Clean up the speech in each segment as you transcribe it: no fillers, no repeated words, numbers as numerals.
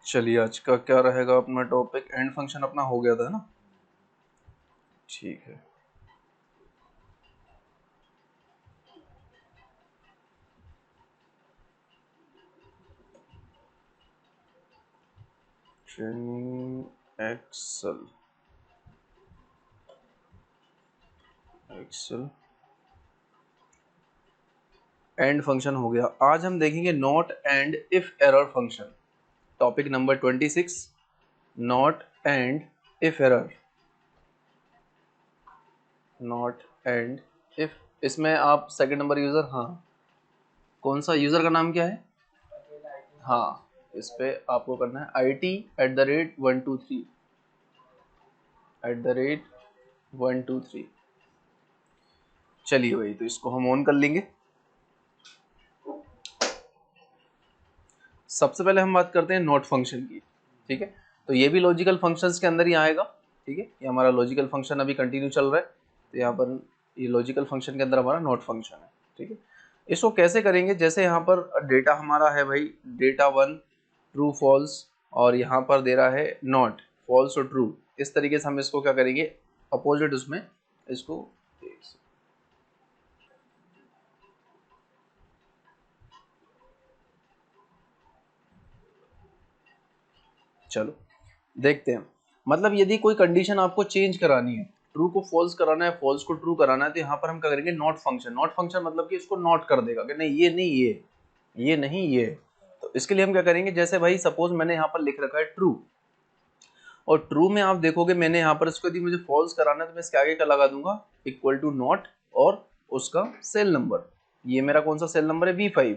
चलिए आज का क्या रहेगा अपना टॉपिक, एंड फंक्शन अपना हो गया था ना। ठीक है, ट्रेनिंग एक्सेल एंड फंक्शन हो गया। आज हम देखेंगे not and if error function, topic number 26, not and if error. Not and if, इसमें आप सेकंड नंबर यूजर, हाँ कौन सा यूजर का नाम क्या है? हाँ, इस पे आपको करना है IT@123 @123। चलिए भाई, तो इसको हम ऑन कर लेंगे। सबसे पहले हम बात करते हैं नॉट फंक्शन की। ठीक है, तो ये भी लॉजिकल फंक्शंस के अंदर ही आएगा। ठीक है, ये हमारा लॉजिकल फंक्शन अभी कंटिन्यू चल रहा है, तो यहाँ पर ये लॉजिकल फंक्शन के अंदर हमारा नॉट फंक्शन है। ठीक है, इसको कैसे करेंगे? जैसे यहाँ पर डेटा हमारा है भाई, डेटा 1 ट्रू फॉल्स, और यहाँ पर दे रहा है नॉट फॉल्स और ट्रू। इस तरीके से हम इसको क्या करेंगे, अपोजिट उसमें इसको, चलो देखते हैं। मतलब यदि कोई कंडीशन आपको चेंज करानी है, ट्रू को फॉल्स कराना है, फॉल्स को ट्रू कराना है, तो यहाँ पर हम क्या करेंगे, नॉट फंक्शन। नॉट फंक्शन मतलब कि इसको नॉट कर देगा कि नहीं ये नहीं ये नहीं ये। तो इसके लिए हम क्या करेंगे, जैसे भाई सपोज मैंने यहाँ पर लिख रखा है ट्रू, और ट्रू में आप देखोगे मैंने यहाँ पर इसको यदि मुझे फॉल्स कराना है तो मैं इसके आगे क्या लगा दूंगा, इक्वल टू नॉट और उसका सेल नंबर। ये मेरा कौन सा सेल नंबर है, B5।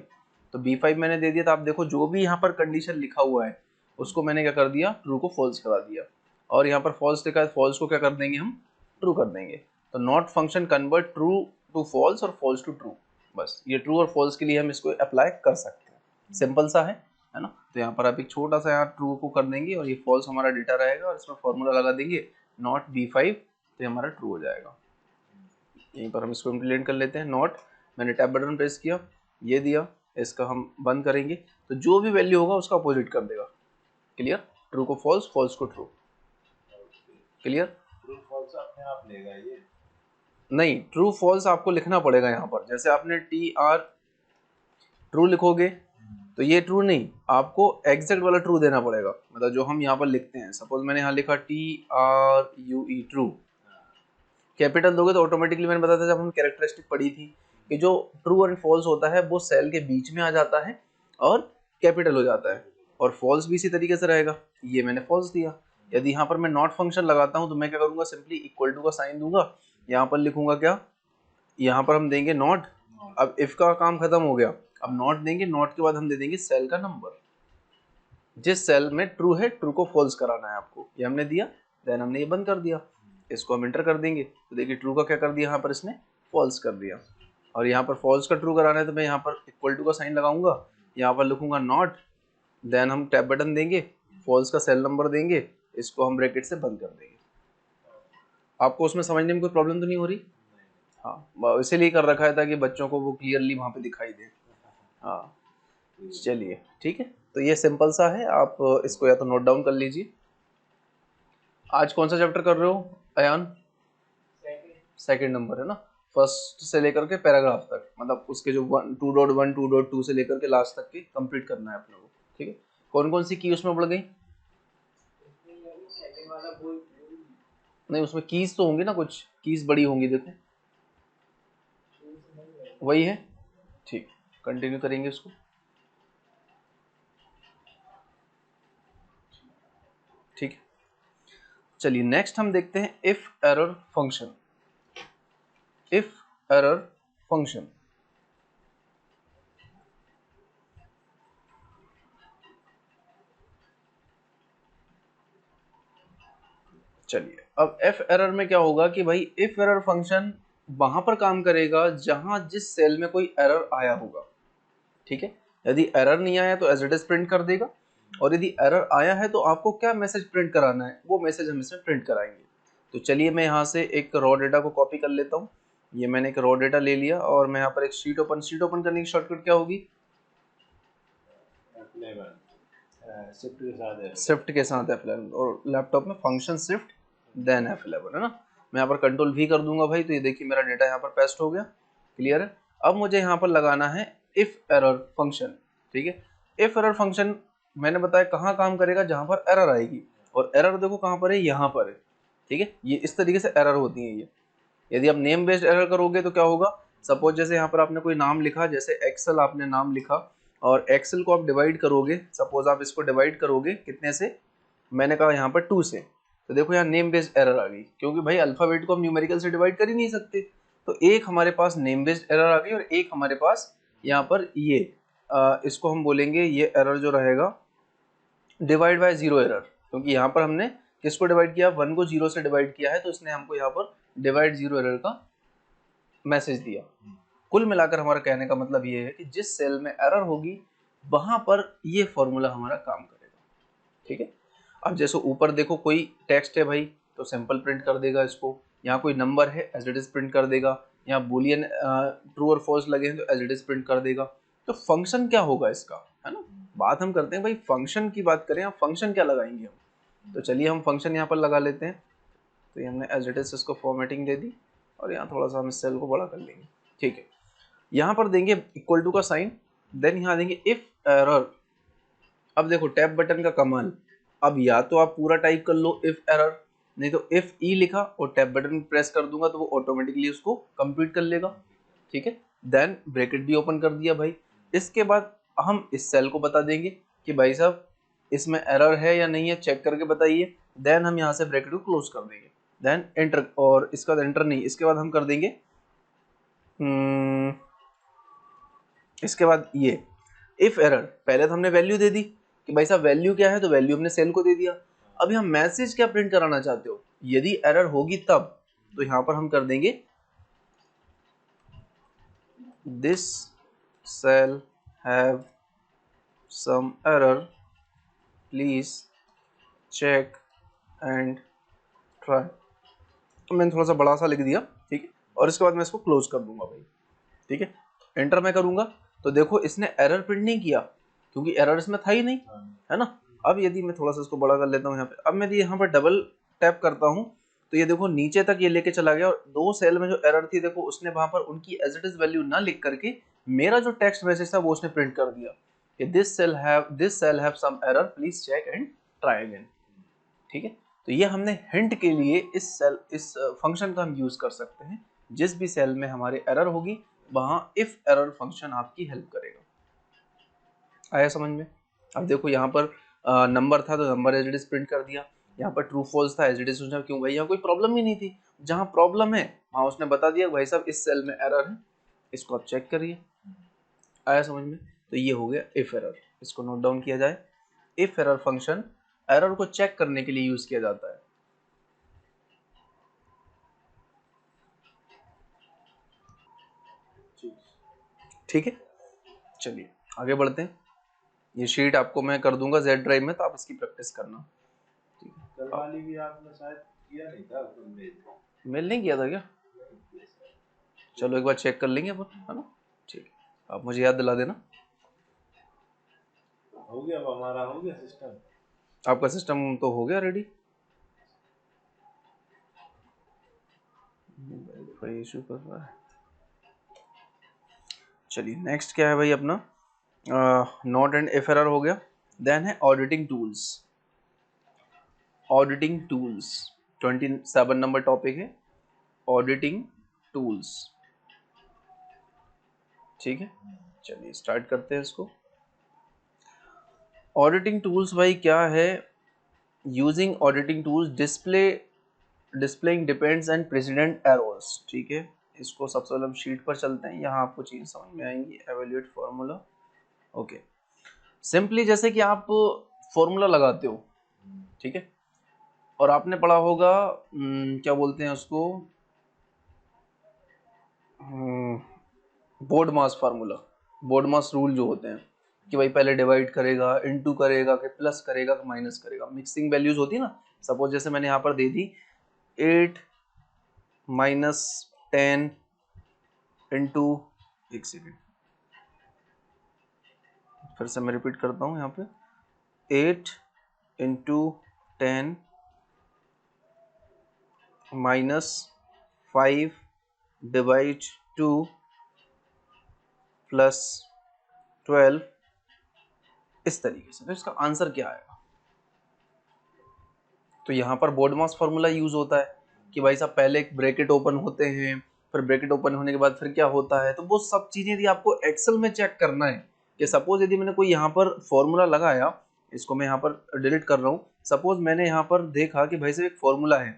तो B5 मैंने दे दिया, तो आप देखो जो भी यहाँ पर कंडीशन लिखा हुआ है उसको मैंने क्या कर दिया, ट्रू को फॉल्स करा दिया। और यहाँ पर फॉल्स लिखा है, फॉल्स को क्या कर देंगे हम, ट्रू कर देंगे। तो not function convert true to false और फॉल्स टू ट्रू। बस ये ट्रू और फॉल्स के लिए हम इसको अप्लाई कर सकते हैं, सिंपल सा है ना। तो यहाँ पर आप एक छोटा सा यहाँ ट्रू को कर देंगे और ये फॉल्स हमारा डेटा रहेगा, और इसमें फॉर्मूला लगा देंगे नॉट B5, तो हमारा ट्रू हो जाएगा। यहीं पर हम इसको इम्प्लीमेंट कर लेते हैं। नॉट, मैंने टैब बटन प्रेस किया, ये दिया, इसका हम बंद करेंगे, तो जो भी वैल्यू होगा उसका अपोजिट कर देगा। क्लियर? ट्रू को फॉल्स, फॉल्स को ट्रू। क्लियर? ट्रू फॉल्स अपने आप लेगा ये? नहीं, ट्रू फॉल्स आपको लिखना पड़ेगा यहाँ पर। जैसे आपने TR ट्रू लिखोगे तो ये ट्रू नहीं, आपको एग्जैक्ट वाला ट्रू देना पड़ेगा। मतलब जो हम यहाँ पर लिखते हैं, सपोज मैंने यहाँ लिखा TRUE ट्रू, कैपिटल दोगे तो ऑटोमेटिकली, मैंने बताया था जब हम कैरेक्टरिस्टिक पढ़ी थी कि जो ट्रू एंड फॉल्स होता है वो सेल के बीच में आ जाता है और कैपिटल हो जाता है, और फॉल्स भी इसी तरीके से रहेगा। ये मैंने फॉल्स दिया। यदि यहाँ पर मैं नॉट फंक्शन लगाता हूँ तो मैं क्या करूँगा, सिंपली इक्वल टू का साइन दूंगा, यहाँ पर लिखूंगा क्या, यहाँ पर हम देंगे नॉट। अब इफ का काम खत्म हो गया, अब नॉट देंगे, नॉट के बाद हम दे देंगे सेल का नंबर, जिस सेल में ट्रू है, ट्रू को फॉल्स कराना है आपको, ये हमने दिया। देन हमने ये बंद कर दिया, इसको हम इंटर कर देंगे, तो देखिए ट्रू का क्या कर दिया, यहाँ पर इसने फॉल्स कर दिया। और यहाँ पर फॉल्स का ट्रू कराना है तो मैं यहाँ पर इक्वल टू का साइन लगाऊंगा, यहाँ पर लिखूंगा नॉट, देन हम टैब बटन देंगे, फॉल्स का सेल नंबर देंगे, इसको हम ब्रैकेट से बंद कर देंगे। आपको उसमें समझने में कोई प्रॉब्लम तो नहीं हो रही? हाँ, इसीलिए कर रखा है ताकि बच्चों को वो क्लियरली वहाँ पे दिखाई दे। हाँ चलिए ठीक है, तो ये सिंपल सा है, आप इसको या तो नोट डाउन कर लीजिए। आज कौन सा चैप्टर कर रहे हो अयान? सेकंड नंबर है ना, फर्स्ट से लेकर के पैराग्राफ तक, मतलब उसके जो 2.1 2.2 से लेकर के लास्ट तक की कंप्लीट करना है अपने को। ठीक है, कौन कौन सी की उसमें पड़ गई? नहीं, उसमें कीज तो होंगी ना, कुछ कीज बड़ी होंगी, देखो वही है। ठीक, कंटिन्यू करेंगे उसको। ठीक है, चलिए नेक्स्ट हम देखते हैं if error function. If error function, चलिए अब इफ एरर में क्या होगा कि भाई इफ एरर फंक्शन वहां पर काम करेगा जहां जिस सेल में कोई एरर आया होगा। ठीक है, यदि एरर नहीं आया तो एज इट इज प्रिंट कर देगा, और यदि एरर आया है तो आपको क्या मैसेज प्रिंट कराना है, वो मैसेज हम इसमें प्रिंट कराएंगे। तो चलिए मैं यहाँ से एक रॉ डेटा को कॉपी कर लेता हूँ। ये मैंने एक रॉ डेटा ले लिया, और मैं यहाँ पर एक शीट ओपन करने की शॉर्टकट क्या होगी? F11 शिफ्ट के साथ है, शिफ्ट के साथ F11, और लैपटॉप में फंक्शन शिफ्ट देन F11 है ना। मैं यहाँ पर कंट्रोल V कर दूंगा भाई, तो ये देखिए मेरा डेटा यहाँ पर पेस्ट हो गया। क्लियर है। अब मुझे यहाँ पर लगाना है इफ एरर फंक्शन। ठीक है, इफ एरर फंक्शन मैंने बताया कहाँ काम करेगा, जहाँ पर एरर आएगी, और एरर देखो कहाँ पर है, यहाँ पर है। ठीक है, ये इस तरीके से एरर होती है ये। यदि आप नेम बेस्ड एरर करोगे तो क्या होगा, सपोज जैसे यहाँ पर आपने कोई नाम लिखा, जैसे एक्सेल आपने नाम लिखा, और एक्सेल को आप डिवाइड करोगे, सपोज आप इसको डिवाइड करोगे कितने से, मैंने कहा यहाँ पर 2 से, तो देखो यहाँ नेम बेस्ड एरर आ गई, क्योंकि भाई अल्फाबेट को हम न्यूमेरिकल से डिवाइड कर ही नहीं सकते। तो एक हमारे पास नेम बेस्ड एरर आ गई, और एक हमारे पास यहाँ पर ये इसको हम बोलेंगे, ये एरर जो रहेगा डिवाइड बाय 0 एरर, क्योंकि यहाँ पर हमने किसको डिवाइड किया, 1 को 0 से डिवाइड किया है, तो इसने हमको यहाँ पर डिवाइड 0 एरर का मैसेज दिया। कुल मिलाकर हमारा कहने का मतलब ये है कि जिस सेल में एरर होगी वहां पर ये फॉर्मूला हमारा काम करेगा। ठीक है, अब जैसे ऊपर देखो कोई टेक्स्ट है भाई, तो सिंपल प्रिंट कर देगा इसको, यहाँ कोई नंबर है एज इट इज प्रिंट कर देगा, यहाँ बुलियन ट्रू और फॉल्स लगे हैं तो एज इट इज प्रिंट कर देगा। तो फंक्शन क्या होगा इसका, है ना, बात हम करते हैं भाई फंक्शन की बात करें, आप फंक्शन क्या लगाएंगे हम, तो चलिए हम फंक्शन यहाँ पर लगा लेते हैं। तो ये हमने एज इट इज इसको फॉर्मेटिंग दे दी, और यहाँ थोड़ा सा हम इस सेल को बड़ा कर लेंगे। ठीक है, यहाँ पर देंगे इक्वल टू का साइन, देन यहाँ देंगे इफ एरर। अब देखो टैब बटन का कमाल, अब या तो आप पूरा टाइप कर लो इफ एरर, नहीं तो इफ ई लिखा और टैब बटन प्रेस कर दूंगा तो वो ऑटोमेटिकली उसको कंप्लीट कर लेगा। ठीक है, देन ब्रैकेट भी ओपन कर दिया भाई। इसके बाद हम इस सेल को बता देंगे कि भाई साहब इसमें एरर है या नहीं है, चेक करके बताइए। देन हम यहाँ से ब्रैकेट को क्लोज कर देंगे, देन एंटर, और इसका एंटर नहीं, इसके बाद हम कर देंगे इसके बाद ये इफ एरर, पहले तो हमने वैल्यू दे दी कि भाई साहब वैल्यू क्या है, तो वैल्यू हमने सेल को दे दिया। अभी हम मैसेज क्या प्रिंट कराना चाहते हो, यदि एरर होगी तब, तो यहां पर हम कर देंगे this cell have some error please check and try. तो मैंने थोड़ा सा बड़ा सा लिख दिया। ठीक है, और इसके बाद मैं इसको क्लोज कर दूंगा भाई। ठीक है, एंटर मैं करूंगा तो देखो इसने एरर प्रिंट नहीं किया, क्योंकि एरर इसमें था ही नहीं, है ना। अब यदि मैं थोड़ा सा इसको बड़ा कर लेता हूँ यहाँ पे, अब मैं यहाँ पर डबल टैप करता हूँ, तो ये देखो नीचे तक ये लेके चला गया, और 2 सेल में जो एरर थी देखो उसने वहां पर उनकी एज इट इज वैल्यू ना लिख करके मेरा जो टेक्स्ट मैसेज था वो उसने प्रिंट कर दिया कि this cell have some error please check and try again. ठीक है, तो ये हमने हिंट के लिए इस फंक्शन का हम यूज कर सकते हैं, जिस भी सेल में हमारे एरर होगी वहां इफ एरर फंक्शन आपकी हेल्प करेगा। आया समझ में। अब देखो यहाँ पर नंबर था तो number as it is print कर दिया, यहाँ पर ट्रू फॉल्स था एज इट इज, क्यों भाई यहाँ कोई प्रॉब्लम ही नहीं थी, जहाँ प्रॉब्लम है वहां उसने बता दिया भाई साहब इस सेल में एरर है, इसको आप चेक करिए। आया समझ में। तो ये हो गया इफ एरर, इसको नोट डाउन किया जाए। इफ एरर फंक्शन एरर को चेक करने के लिए यूज किया जाता है। ठीक है, चलिए आगे बढ़ते हैं। ये शीट आपको मैं कर दूंगा जेड ड्राइव में, तो आप इसकी प्रैक्टिस करना। कल वाली भी आपने शायद किया नहीं था, मेल नहीं किया था क्या, चलो एक बार चेक कर लेंगे अपन, है ना। ठीक है, आप मुझे याद दिला देना। हो गया, अब हमारा हो गया सिस्टम। आपका सिस्टम तो हो गया रेडी, इशू कर रहा है। चलिए नेक्स्ट क्या है भाई अपना, नॉट एंड इफ एरर हो गया। देन है auditing tools. Auditing tools 27 number topic है, ऑडिटिंग टूल्स। ठीक है, चलिए स्टार्ट करते हैं इसको। ऑडिटिंग टूल्स भाई क्या है, using auditing tools displaying depends and president errors. ठीक है, इसको सबसे पहले हम शीट पर चलते हैं, यहाँ आपको चीज़ समझ में आएंगी। Evaluate formula, okay. सिंपली जैसे कि आप फॉर्मूला लगाते हो, ठीक है, और आपने पढ़ा होगा क्या बोलते हैं उसको, बोर्ड मास फार्मूला, बोर्ड मास रूल जो होते हैं कि भाई पहले डिवाइड करेगा, इनटू करेगा, कि प्लस करेगा कि माइनस करेगा, मिक्सिंग वैल्यूज होती है ना। सपोज जैसे मैंने यहाँ पर दे दी 8 माइनस 10 इंटू, एक सेकेंड फिर से मैं रिपीट करता हूँ यहाँ पे, 8 इंटू 10 माइनस 5 डिवाइड 2 प्लस 12, इस तरीके से। तो इसका आंसर क्या आएगा? तो यहाँ पर बोर्ड मास फॉर्मूला यूज होता है कि भाई साहब पहले एक ब्रैकेट ओपन होते हैं, फिर ब्रैकेट ओपन होने के बाद फिर क्या होता है। तो वो सब चीजें यदि आपको एक्सेल में चेक करना है कि सपोज यदि मैंने कोई यहाँ पर फॉर्मूला लगाया, इसको मैं यहाँ पर डिलीट कर रहा हूँ। सपोज मैंने यहाँ पर देखा कि भाई साहब एक फॉर्मूला है,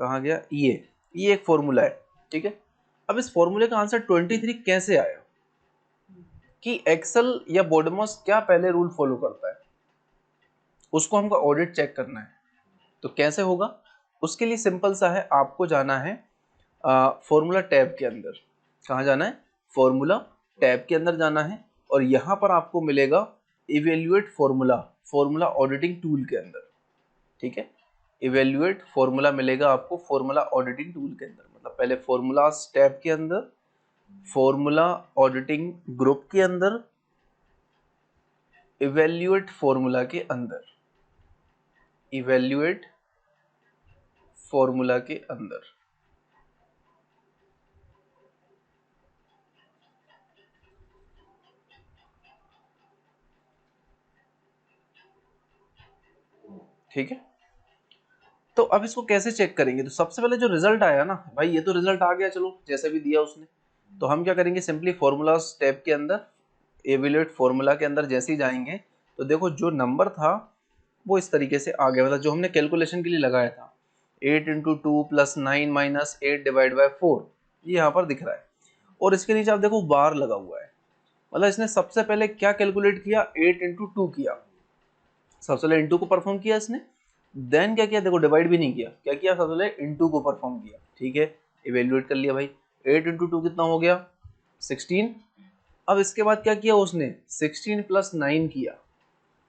कहाँ गया, ये एक फॉर्मूला है, ठीक है। अब इस फॉर्मूले का आंसर 23 कैसे आया? कि एक्सेल या बोर्डमॉस क्या पहले रूल फॉलो करता है, उसको हमको ऑडिट चेक करना है। तो कैसे होगा? उसके लिए सिंपल सा है, आपको जाना है फॉर्मूला टैब के अंदर। कहाँ जाना है? फॉर्मूला टैब के अंदर जाना है, और यहाँ पर आपको मिलेगा evaluate formula, formula auditing tool के अंदर, ठीक है। इवेल्युएट फॉर्मूला मिलेगा आपको फॉर्मूला ऑडिटिंग टूल के अंदर, मतलब पहले फॉर्मूलाज टैब के अंदर, फॉर्मूला ऑडिटिंग ग्रुप के अंदर, इवेल्युएट फॉर्मूला के अंदर, इवेल्युएट फॉर्मूला के अंदर। ठीक है। तो अब इसको कैसे चेक करेंगे? तो सबसे पहले जो रिजल्ट आया ना भाई, ये तो रिजल्ट आ गया, चलो जैसे भी दिया उसने। तो हम क्या करेंगे, सिंपली फॉर्मूलाज टैब के अंदर, इवेल्युएट फॉर्मूला के अंदर जैसे ही जाएंगे तो देखो जो नंबर था वो इस तरीके से आ गया, मतलब जो हमने कैलकुलेशन के लिए लगाया था 8 into 2 plus 9 minus 8 divide by 4, ये यहाँ पर दिख रहा है। और इसके नीचे आप देखो बार लगा हुआ है, मतलब इसने सबसे पहले क्या कैलकुलेट किया, 8 इंटू 2 किया, सबसे पहले इंटू को परफॉर्म किया इसने, देन क्या किया, देखो डिवाइड भी नहीं किया, क्या किया, सबसे पहले इंटू को परफॉर्म किया, ठीक है। इवेल्युएट कर लिया भाई, 8 इंटू 2 कितना हो गया, 16। अब इसके बाद क्या किया उसने, 16 प्लस 9 किया,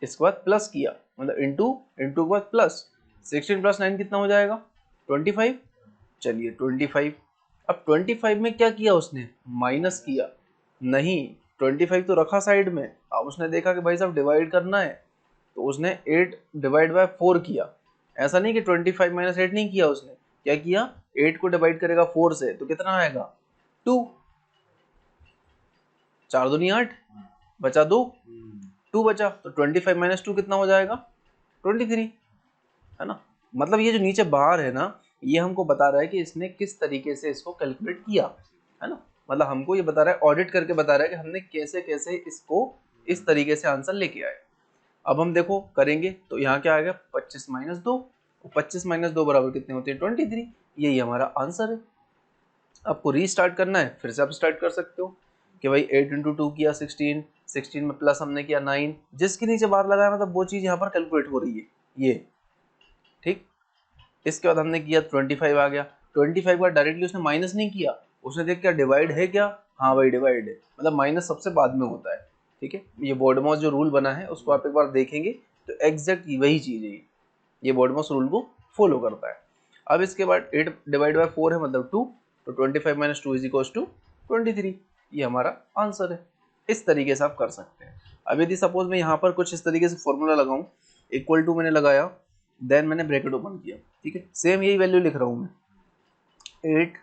इसके बाद प्लस किया, मतलब इंटू, इंटू के बाद प्लस, 16 प्लस 9 कितना हो जाएगा, 25। चलिए 25। अब 25 में क्या किया उसने, माइनस किया, नहीं 25 तो रखा साइड में। अब उसने देखा कि भाई साहब डिवाइड करना है, तो उसने 8 डिवाइड बाय 4 किया। ऐसा नहीं कि 25 माइनस 8 नहीं किया उसने, क्या किया, 8 को डिवाइड करेगा 4 से तो कितना आएगा, 2, 4 दूनी 8, बचा 2, 2 बचा, तो 25 माइनस 2 कितना हो जाएगा, 23, है ना। मतलब ये जो नीचे बाहर है ना, ये हमको बता रहा है कि इसने किस तरीके से इसको कैलकुलेट किया, है ना। मतलब हमको ये बता रहा है, ऑडिट करके बता रहा है कि हमने कैसे कैसे इसको इस तरीके से आंसर लेके आए। अब हम देखो करेंगे तो यहाँ क्या आएगा, 25 माइनस 2, 25 माइनस 2 बराबर कितने होते हैं, 23। यही हमारा आंसर है। आपको रीस्टार्ट करना है, फिर से आप स्टार्ट कर सकते हो कि भाई 8 इंटू 2 किया 16, 16 में प्लस हमने किया 9, जिसके नीचे बार लगाया मतलब वो चीज़ यहाँ पर कैलकुलेट हो रही है, ये ठीक। इसके बाद हमने किया 25 आ गया, 25 का डायरेक्टली उसने माइनस नहीं किया, उसने देख क्या डिवाइड है क्या, हाँ भाई डिवाइड है, मतलब माइनस सबसे बाद में होता है, ठीक है। ये बोर्डमॉस जो रूल बना है उसको आप एक बार देखेंगे तो एग्जैक्ट वही चीज़ है, ये बोर्डमॉस रूल को फॉलो करता है। अब इसके बाद 8 डिवाइड बाय 4 है मतलब 2, तो 25 माइनस 2 इज इक्वल्स टू 23, ये हमारा आंसर है। इस तरीके से आप कर सकते हैं। अब यदि सपोज मैं यहाँ पर कुछ इस तरीके से फॉर्मूला लगाऊं, इक्वल टू मैंने लगाया, देन मैंने ब्रैकेट ओपन किया, ठीक है, सेम यही वैल्यू लिख रहा हूँ मैं, 8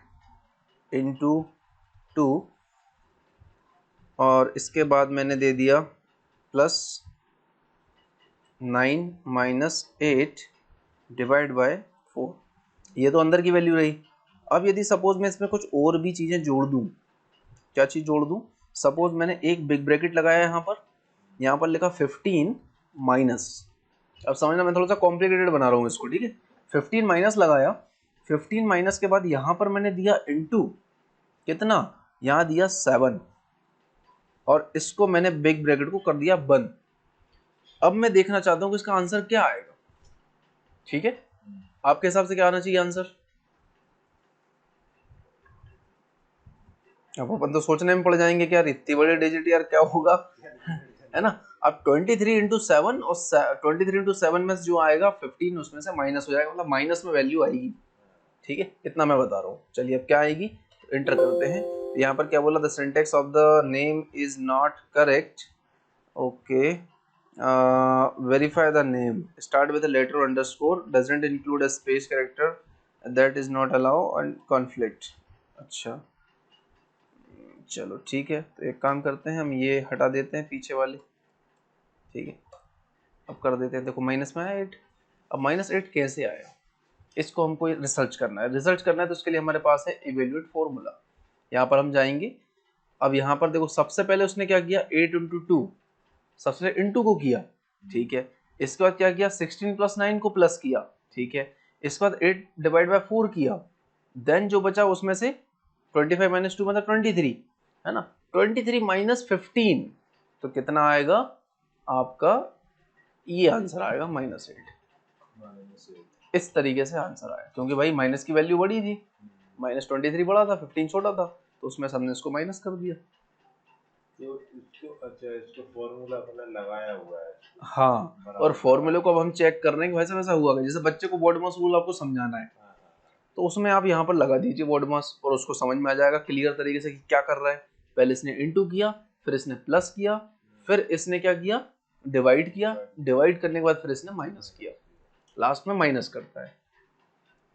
इंटू 2, और इसके बाद मैंने दे दिया प्लस 9 माइनस 8 डिवाइड बाय 4, ये तो अंदर की वैल्यू रही। अब यदि सपोज मैं इसमें कुछ और भी चीज़ें जोड़ दूँ, क्या चीज़ जोड़ दूँ, सपोज मैंने एक बिग ब्रैकेट लगाया यहाँ पर लिखा 15 माइनस, अब समझना मैं थोड़ा सा कॉम्प्लिकेटेड बना रहा हूँ इसको, ठीक है। 15 माइनस लगाया, 15 माइनस के बाद यहाँ पर मैंने दिया इनटू कितना, यहाँ दिया 7, और इसको मैंने बिग ब्रैकेट को कर दिया बंद। अब मैं देखना चाहता हूँ कि इसका आंसर क्या आएगा, ठीक है। आपके हिसाब से क्या आना चाहिए आंसर? अब अपन तो सोचने में पड़ जाएंगे कि यार इतनी बड़ी डिजिट यार क्या होगा, है ना। अब 23 इंटू 7, और 23 इंटू 7 में जो आएगा 15 उसमें से माइनस हो जाएगा, मतलब माइनस में वैल्यू आएगी, ठीक है। इतना मैं बता रहा हूँ। चलिए अब क्या आएगी, इंटर करते हैं। यहाँ पर क्या बोला, the syntax of the name is not correct, okay, verify the name, start with a letter or underscore, doesn't include a space character, that is not allow and conflict। अच्छा चलो ठीक है, तो एक काम करते हैं, हम ये हटा देते हैं पीछे वाले, ठीक है। अब कर देते हैं, देखो माइनस में आया 8। अब -8 कैसे आया, इसको हमको रिसर्च करना है। रिसर्च करना है तो उसके लिए हमारे पास है इवेल्यूएट फॉर्मूला। यहाँ पर हम जाएंगे। अब यहाँ पर देखो सबसे पहले उसने क्या किया, 8 इंटू 2, सबसे पहले इंटू को किया, ठीक है। इसके बाद क्या किया, 16 प्लस 9 को प्लस किया, ठीक है। इसके बाद 8 डिवाइड बाय 4 किया, देन जो बचा उसमें से 25 माइनस 2 मतलब 23, है ना। 23 माइनस 15, तो कितना आएगा आपका, ये आंसर आएगा -8। इस तरीके से आंसर आया, क्योंकि भाई माइनस की वैल्यू बड़ी थी, -23 बड़ा था, 15 छोटा था, तो उसमें हमने इसको माइनस कर दिया। तो इसको अच्छा इसको फॉर्मूला अपना लगाया हुआ है। हाँ, और फॉर्मूले को अब हम चेक कर रहे हैं कि वैसा वैसा हुआ है। जैसे बच्चे को बोर्ड मास रूल आपको समझाना है, तो उसमें आप यहाँ पर लगा दीजिए बोर्ड मास, और उसको समझ में आ जाएगा क्लियर तरीके से कि क्या कर रहा है। पहले इसने इंटू किया, फिर इसने प्लस किया, फिर इसने क्या किया, डिवाइड किया, डिवाइड करने के बाद फिर इसने माइनस किया, लास्ट में माइनस करता है।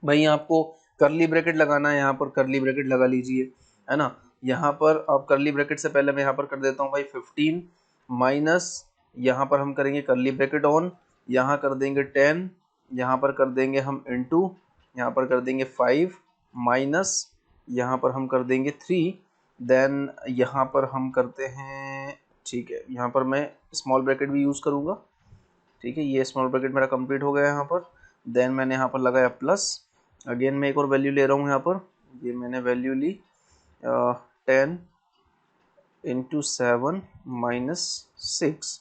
भाई आपको करली ब्रैकेट लगाना है, यहाँ पर करली ब्रैकेट लगा लीजिए, है ना। यहाँ पर आप करली ब्रैकेट से पहले मैं यहाँ पर कर देता हूँ भाई 15 माइनस, यहाँ पर हम करेंगे करली ब्रैकेट ऑन, यहाँ कर देंगे 10, यहाँ पर कर देंगे हम इंटू, यहाँ पर कर देंगे 5 माइनस, यहाँ पर हम कर देंगे 3, देन यहाँ पर हम करते हैं, ठीक है, यहाँ पर मैं स्मॉल ब्रैकेट भी यूज़ करूँगा, ठीक है। ये स्मॉल ब्रैकेट मेरा कंप्लीट हो गया यहाँ पर। देन मैंने यहाँ पर लगाया प्लस, अगेन मैं एक और वैल्यू ले रहा हूँ यहाँ पर, ये मैंने वैल्यू ली 10 इंटू 7 माइनस 6,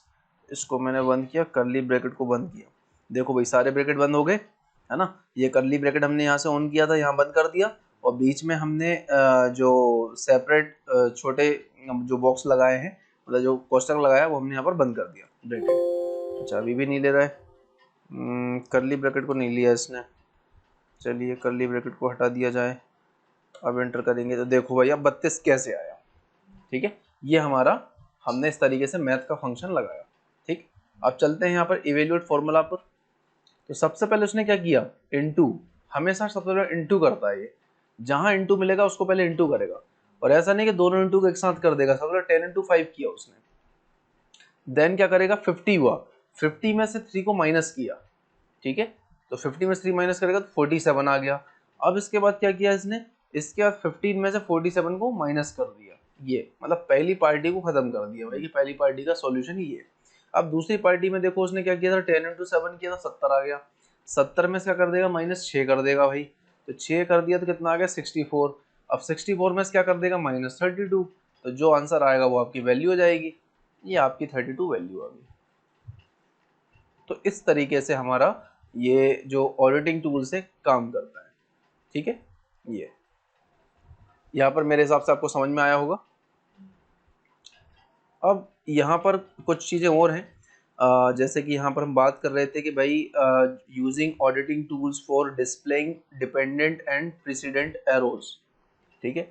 इसको मैंने बंद किया, करली ब्रैकेट को बंद किया। देखो भाई सारे ब्रैकेट बंद हो गए, है ना। ये करली ब्रैकेट हमने यहाँ से ऑन किया था, यहाँ बंद कर दिया, और बीच में हमने जो सेपरेट छोटे जो बॉक्स लगाए हैं, मतलब जो कोष्टक लगाया, वो हमने यहाँ पर बंद कर दिया ब्रैकेट। अच्छा अभी भी नहीं ले रहा है, करली ब्रैकेट को नहीं लिया इसने। चलिए करली ब्रैकेट को हटा दिया जाए। अब एंटर करेंगे तो देखो भाई अब 32 कैसे आया, ठीक है। ये हमारा हमने इस तरीके से मैथ का फंक्शन लगाया, ठीक। अब चलते हैं यहाँ पर इवेल्यूएट फॉर्मूला पर। तो सबसे पहले उसने क्या किया, इनटू, हमेशा सबसे पहले इनटू करता है ये, जहां इनटू मिलेगा उसको पहले इनटू करेगा, और ऐसा नहीं कि दोनों इनटू को एक साथ कर देगा। सबसे पहले 10 इंटू 5 किया उसने, देन क्या करेगा 50 हुआ, 50 में से 3 को माइनस किया, ठीक है। तो 50 में से 3 माइनस करेगा तो 47 आ गया। अब इसके बाद क्या किया इसने, इसके बाद 15 में से 47 को माइनस कर दिया, ये मतलब पहली पार्टी को खत्म कर दिया भाई, कि पहली पार्टी का सॉल्यूशन ही है। अब दूसरी पार्टी में देखो उसने क्या किया था, 10 इंटू 7 किया था, 70 आ गया। 70 में से क्या कर देगा, -6 कर देगा भाई, तो 6 कर दिया तो कितना आ गया 64। अब 64 में से क्या कर देगा, -32, तो जो आंसर आएगा वो आपकी वैल्यू हो जाएगी, ये आपकी 32 वैल्यू आ गई। तो इस तरीके से हमारा ये जो ऑडिटिंग टूल से काम करता है, ठीक है। ये यहाँ पर मेरे हिसाब से आपको समझ में आया होगा। अब यहाँ पर कुछ चीज़ें और हैं, जैसे कि यहाँ पर हम बात कर रहे थे कि भाई using auditing tools for displaying dependent and president arrows, ठीक है।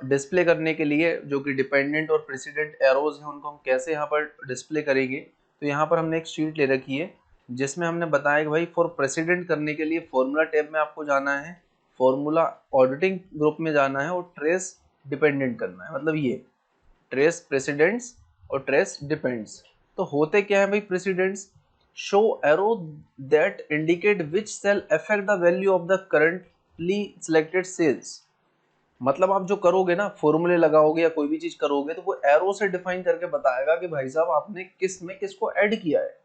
डिस्प्ले करने के लिए जो कि डिपेंडेंट और प्रेसिडेंट एरोज हैं, उनको हम कैसे यहाँ पर डिस्प्ले करेंगे। तो यहाँ पर हमने एक शीट ले रखी है, जिसमें हमने बताया कि भाई फॉर प्रेसिडेंट करने के लिए फॉर्मूला टैब में आपको जाना है, फॉर्मूला ऑडिटिंग ग्रुप में जाना है, और ट्रेस डिपेंडेंट करना है। मतलब ये ट्रेस प्रेसिडेंट्स और ट्रेस डिपेंड्स। तो होते क्या है भाई, precedents show arrow that indicate which cell affect the value of the currently selected cells. मतलब आप जो करोगे ना, फॉर्मूले लगाओगे या कोई भी चीज करोगे, तो वो एरो से डिफाइन करके बताएगा कि भाई साहब आपने किस में किसको ऐड किया है,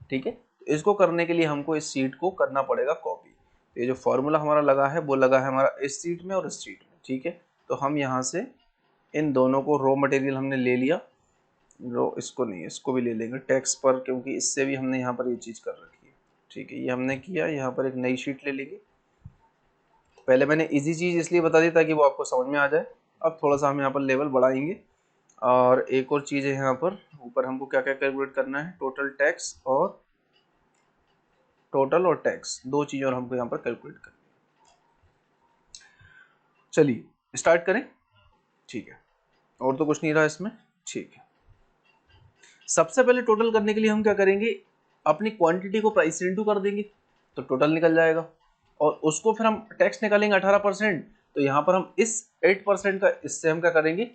ठीक है। तो इसको करने के लिए हमको इस सीट को करना पड़ेगा कॉपी। तो ये जो फॉर्मूला हमारा लगा है वो लगा है हमारा इस सीट में और इस सीट में, ठीक है। तो हम यहाँ से इन दोनों को रॉ मटेरियल हमने ले लिया, रो इसको नहीं, इसको भी ले लेंगे टैक्स पर, क्योंकि इससे भी हमने यहाँ पर ये चीज़ कर रखी है, ठीक है। ये हमने किया, यहाँ पर एक नई शीट ले लेंगे। पहले मैंने इजी चीज़ इसलिए बता दी ताकि वो आपको समझ में आ जाए। अब थोड़ा सा हम यहाँ पर लेवल बढ़ाएंगे, और एक और चीज़ है यहाँ पर ऊपर हमको क्या क्या कैलकुलेट करना है, टोटल टैक्स और टोटल और टैक्स, दो चीज़ और हमको यहाँ पर कैलकुलेट करनी है। चलिए स्टार्ट करें, ठीक है। और तो कुछ नहीं रहा इसमें, ठीक है। सबसे पहले टोटल करने के लिए हम क्या करेंगे, अपनी क्वांटिटी को प्राइस से इंटू कर देंगे तो टोटल निकल जाएगा, और उसको फिर हम टैक्स निकालेंगे 18%, तो यहाँ पर हम इस 8% का इससे हम क्या करेंगे,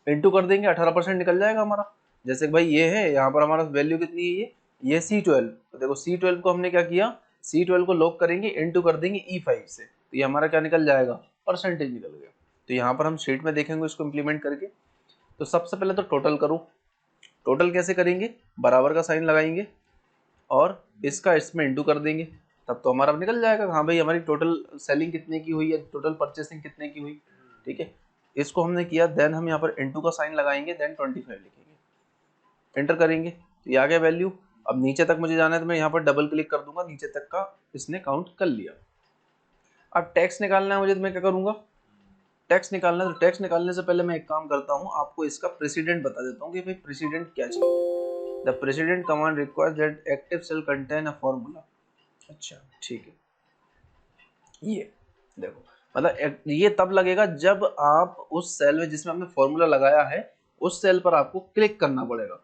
इंटू कर देंगे, 18% निकल जाएगा हमारा। जैसे कि भाई ये है, यहाँ पर हमारा वैल्यू कितनी है, ये C12, तो देखो C12 को हमने क्या किया, C12 को लॉक करेंगे, इंटू कर देंगे E5 से, तो ये हमारा क्या निकल जाएगा, परसेंटेज निकल गया। तो यहाँ पर हम शीट में देखेंगे इसको इम्प्लीमेंट करके। तो सबसे पहले तो टोटल करो, टोटल कैसे करेंगे, बराबर का साइन लगाएंगे और इसका इसमें इंटू कर देंगे, तब तो हमारा निकल जाएगा हाँ भाई हमारी टोटल सेलिंग कितने की हुई है, टोटल परचेसिंग कितने की हुई। ठीक है, इसको हमने किया, देन हम यहाँ पर इंटू का साइन लगाएंगे, देन 25 लिखेंगे, एंटर करेंगे, तो ये आ गया वैल्यू। अब नीचे तक मुझे जाना है तो मैं यहाँ पर डबल क्लिक कर दूंगा, नीचे तक का इसने काउंट कर लिया। अब टैक्स निकालना है मुझे, तो मैं क्या करूंगा, टैक्स निकालना है, तो टैक्स निकालने से पहले मैं एक काम करता हूँ, आपको इसका प्रेसिडेंट बता देता हूँ कि भाई प्रेसिडेंट क्या चाहिए। The precedent command requires that active cell contain a formula. अच्छा ठीक है, ये देखो, मतलब ये तब लगेगा जब आप उस सेल में जिसमें आपने फॉर्मूला लगाया है उस सेल पर आपको क्लिक करना पड़ेगा,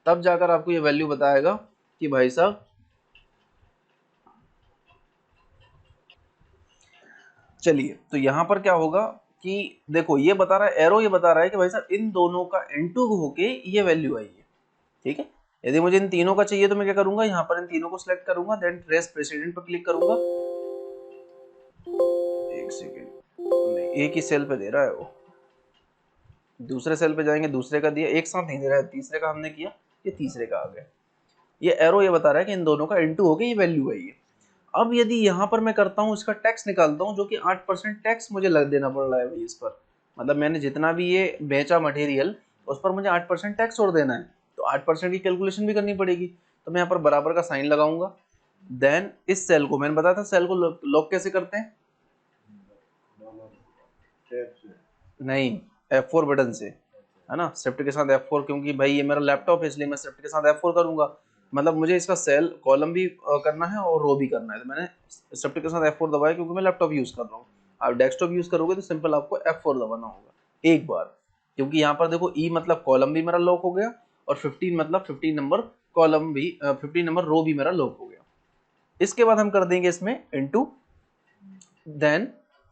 तब जाकर आपको ये वैल्यू बताएगा कि भाई साहब, चलिए तो यहाँ पर क्या होगा कि देखो ये बता रहा है, एरो ये बता रहा है कि भाई साहब इन दोनों का इनटू होके ये वैल्यू आई है। ठीक है, यदि मुझे इन तीनों का चाहिए तो मैं क्या करूंगा, यहाँ पर इन तीनों को सिलेक्ट करूंगा, देन ट्रेस प्रेसिडेंट पर क्लिक करूंगा। एक सेकेंड, नहीं एक ही सेल पे दे रहा है वो, दूसरे सेल पे जाएंगे, दूसरे का दिया, एक साथ नहीं दे रहा है, तीसरे का हमने किया, ये तीसरे का आ गया। ये एरो ये बता रहा है कि इन दोनों का इनटू होके ये वैल्यू आई है। अब यदि यहाँ पर मैं करता हूँ इसका टैक्स निकालता हूँ, जो कि 8% टैक्स मुझे लग देना पड़ रहा है भाई इस पर, मतलब मैंने जितना भी ये बेचा मटेरियल उस पर मुझे 8% टैक्स और देना है, तो 8% की कैलकुलेशन भी करनी पड़ेगी। तो मैं यहाँ पर बराबर का साइन लगाऊंगा, देन इस सेल को, मैंने बताया था सेल को लॉक कैसे करते हैं, नहीं F4 बटन से, है ना, शिफ्ट के साथ F4, क्योंकि भाई ये मेरा लैपटॉप है इसलिए मैं शिफ्ट के साथ F4 करूंगा, मतलब मुझे इसका सेल कॉलम भी करना है और रो भी करना है, तो मैंने शिफ्ट के साथ F4 दबाया क्योंकि मैं लैपटॉप यूज कर रहा हूँ। आप डेस्कटॉप यूज करोगे तो सिंपल आपको F4 दबाना होगा एक बार, क्योंकि यहाँ पर देखो E मतलब कॉलम भी मेरा लॉक हो गया और 15 मतलब 15 नंबर कॉलम भी 15 नंबर रो भी मेरा लॉक हो गया। इसके बाद हम कर देंगे इसमें इनटू, देन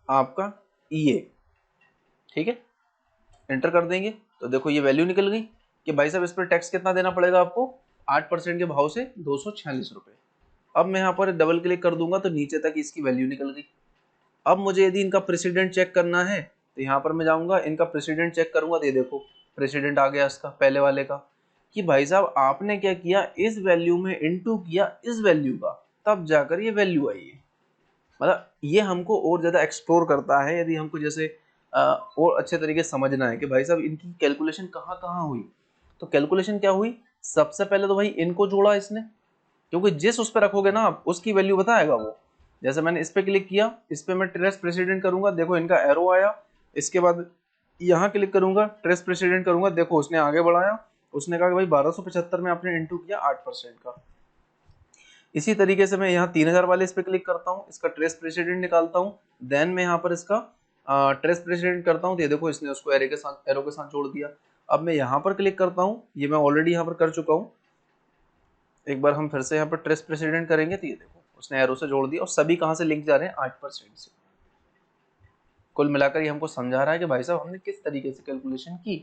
आपका EA, ठीक है, एंटर कर देंगे, तो देखो ये वैल्यू निकल गई कि भाई साहब इस पर टैक्स कितना देना पड़ेगा आपको, 8% के भाव से 246 रुपए। अब मैं यहाँ पर डबल क्लिक कर दूंगा तो नीचे तक इसकी वैल्यू निकल गई। अब मुझे यदि इनका प्रेसिडेंट चेक करना है तो यहाँ पर मैं जाऊंगा, इनका प्रेसिडेंट चेक करूंगा, तो ये देखो प्रेसिडेंट आ गया इसका पहले वाले का, कि भाई साहब आपने क्या किया, इस वैल्यू में इनटू किया इस वैल्यू का, तब जाकर ये वैल्यू आई है। मतलब ये हमको और ज्यादा एक्सप्लोर करता है, यदि हमको जैसे और अच्छे तरीके से समझना है कि भाई साहब इनकी कैलकुलेशन कहाँ कहाँ हुई। तो कैलकुलेशन क्या हुई, सबसे पहले तो भाई इनको जोड़ा इसने, क्योंकि जिस उस पर रखोगे ना आप उसकी वैल्यू बताएगा वो। जैसे मैंने इस पे क्लिक किया, इस पे मैं ट्रेस प्रेसिडेंट करूंगा, देखो इनका एरो आया, इसके बाद यहाँ क्लिक करूंगा, ट्रेस प्रेसिडेंट करूंगा, देखो उसने आगे बढ़ाया, उसने कहा कि भाई 1275 में आपने इंटू किया 8% का। इसी तरीके से मैं यहाँ 3000 वाले इस पे क्लिक करता हूँ, इसका ट्रेस प्रेसिडेंट निकालता हूँ, देन मैं यहाँ पर इसका ट्रेस प्रेसिडेंट करता हूँ, तो ये देखो इसने उसको एरो के साथ जोड़ दिया। अब मैं यहाँ पर क्लिक करता हूँ, ये मैं ऑलरेडी यहाँ पर कर चुका हूँ, एक बार हम फिर से यहाँ पर ट्रेस प्रेसिडेंट करेंगे, तो ये देखो उसने एरो से जोड़ दिया, और सभी कहाँ से लिंक जा रहे हैं, 8% से। कुल मिलाकर ये हमको समझा रहा है कि भाई साहब हमने किस तरीके से कैलकुलेशन की,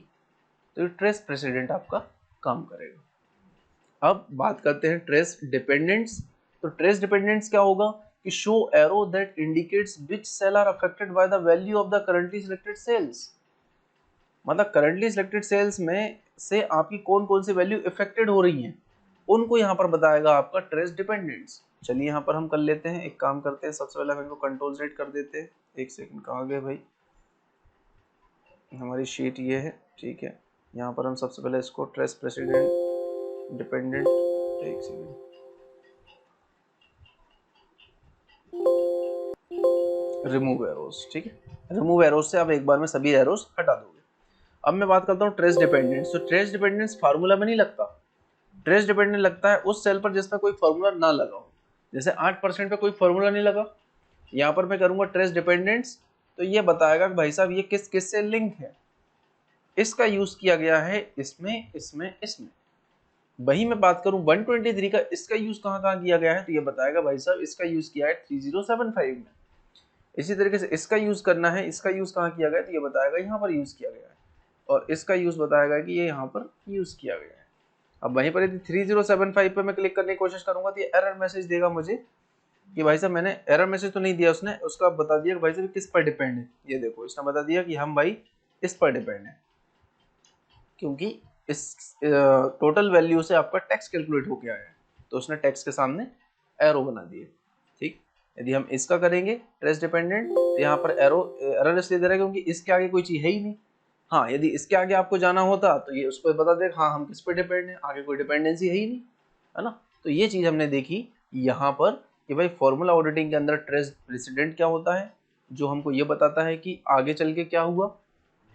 तो ये ट्रेस प्रेसिडेंट आपका काम करेगा। अब बात करते हैं ट्रेस डिपेंडेंट्स। तो ट्रेस डिपेंडेंट्स क्या होगा कि show arrow that indicates which cell are affected by the value of the currently selected cells, मतलब करंटली सिलेक्टेड सेल्स में से आपकी कौन कौन सी वैल्यू इफेक्टेड हो रही हैं, उनको यहाँ पर बताएगा आपका ट्रेस डिपेंडेंट्स। चलिए यहाँ पर हम कर लेते हैं, एक काम करते हैं, सबसे पहले हम इनको कंट्रोल Z कर देते हैं। एक सेकंड, कहाँ गए भाई, हमारी शीट ये है, ठीक है। यहाँ पर हम सबसे पहले इसको ट्रेस प्रेसिडेंट डिपेंडेंट, एक सेकंड, रिमूव एरोस, ठीक है, रिमूव एरोस से आप एक बार में सभी एरोस हटा दोगे। अब मैं बात करता हूँ ट्रेस डिपेंडेंट्स। तो ट्रेस डिपेंडेंट्स फार्मूला में नहीं लगता, ट्रेस डिपेंडेंट लगता है उस सेल पर जिसमें कोई फार्मूला ना लगा हो। जैसे 8% पे कोई फार्मूला नहीं लगा, यहाँ पर मैं करूंगा ट्रेस डिपेंडेंट्स, तो ये बताएगा कि भाई साहब ये किस किस से लिंक है, इसका यूज किया गया है इसमें इसमें इसमें। वही मैं बात करूं 123 का, इसका यूज कहाँ कहाँ किया गया है, तो ये बताएगा भाई साहब इसका यूज किया है 3075 में। इसी तरीके से इसका यूज करना है, इसका यूज कहाँ किया गया है, तो ये बताएगा यहाँ पर यूज किया गया है, और इसका यूज बताएगा कि ये यहाँ पर यूज किया गया है। अब वहीं पर यदि 3075 पे मैं क्लिक करने की कोशिश करूंगा तो ये एरर मैसेज देगा मुझे कि भाई साहब, मैंने एरर मैसेज तो नहीं दिया उसने, उसका बता दिया कि भाई साहब किस पर डिपेंड है। ये देखो इसने बता दिया कि हम भाई इस पर डिपेंड है, क्योंकि इस टोटल वैल्यू से आपका टैक्स कैलकुलेट होके आया है, तो उसने टैक्स के सामने एरो बना दिए। ठीक, यदि हम इसका करेंगे ट्रेस डिपेंडेंट, तो यहाँ पर एरो एरर इसलिए दे रहा है क्योंकि इसके आगे कोई चीज है ही नहीं। हाँ, यदि इसके आगे आपको जाना होता तो ये उसको बता दे हाँ हम किस पे डिपेंड है, आगे कोई डिपेंडेंसी है ही नहीं, है ना। तो ये चीज हमने देखी यहाँ पर कि भाई फॉर्मूला ऑडिटिंग के अंदर ट्रेस प्रेसिडेंट क्या होता है, जो हमको ये बताता है कि आगे चल के क्या हुआ,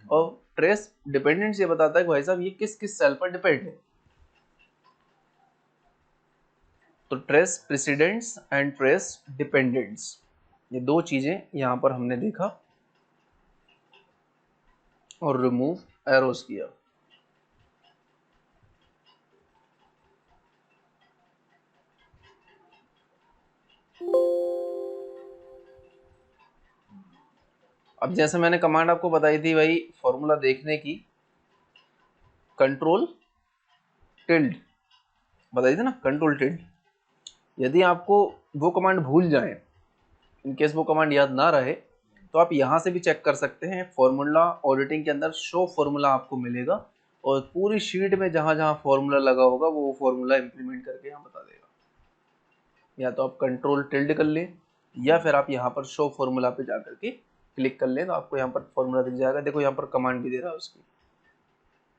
और ट्रेस डिपेंडेंस ये बताता है कि भाई साहब ये किस किस सेल पर डिपेंड है। तो trace precedents and trace dependents, ये दो चीजें यहां पर हमने देखा और रिमूव एरोस किया। अब जैसे मैंने कमांड आपको बताई थी भाई फॉर्मूला देखने की, कंट्रोल टिल्ड बताई थी ना, कंट्रोल टिल्ड। यदि आपको वो कमांड भूल जाए, इनकेस वो कमांड याद ना रहे, तो आप यहाँ से भी चेक कर सकते हैं। फॉर्मूला ऑडिटिंग के अंदर शो फॉर्मूला आपको मिलेगा, और पूरी शीट में जहाँ जहाँ फॉर्मूला लगा होगा वो फॉर्मूला इंप्लीमेंट करके यहाँ बता देगा। या तो आप कंट्रोल टिल्ड कर लें, या फिर आप यहाँ पर शो फॉर्मूला पे जा करके क्लिक कर लें, तो आपको यहाँ पर फॉर्मूला दिख जाएगा। देखो यहाँ पर कमांड भी दे रहा है उसकी,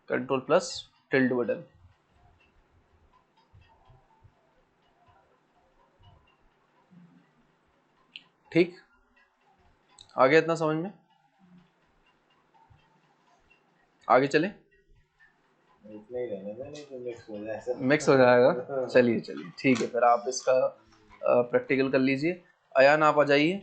कंट्रोल प्लस टिल्ड बटन। ठीक, आ गया इतना समझ में, आगे चले। इतना ही रहने दो, नहीं तो मिक्स हो जाए सब। मिक्स हो जाएगा, चलिए चलिए ठीक है, फिर आप इसका प्रैक्टिकल कर लीजिए। अयान आप आ जाइए।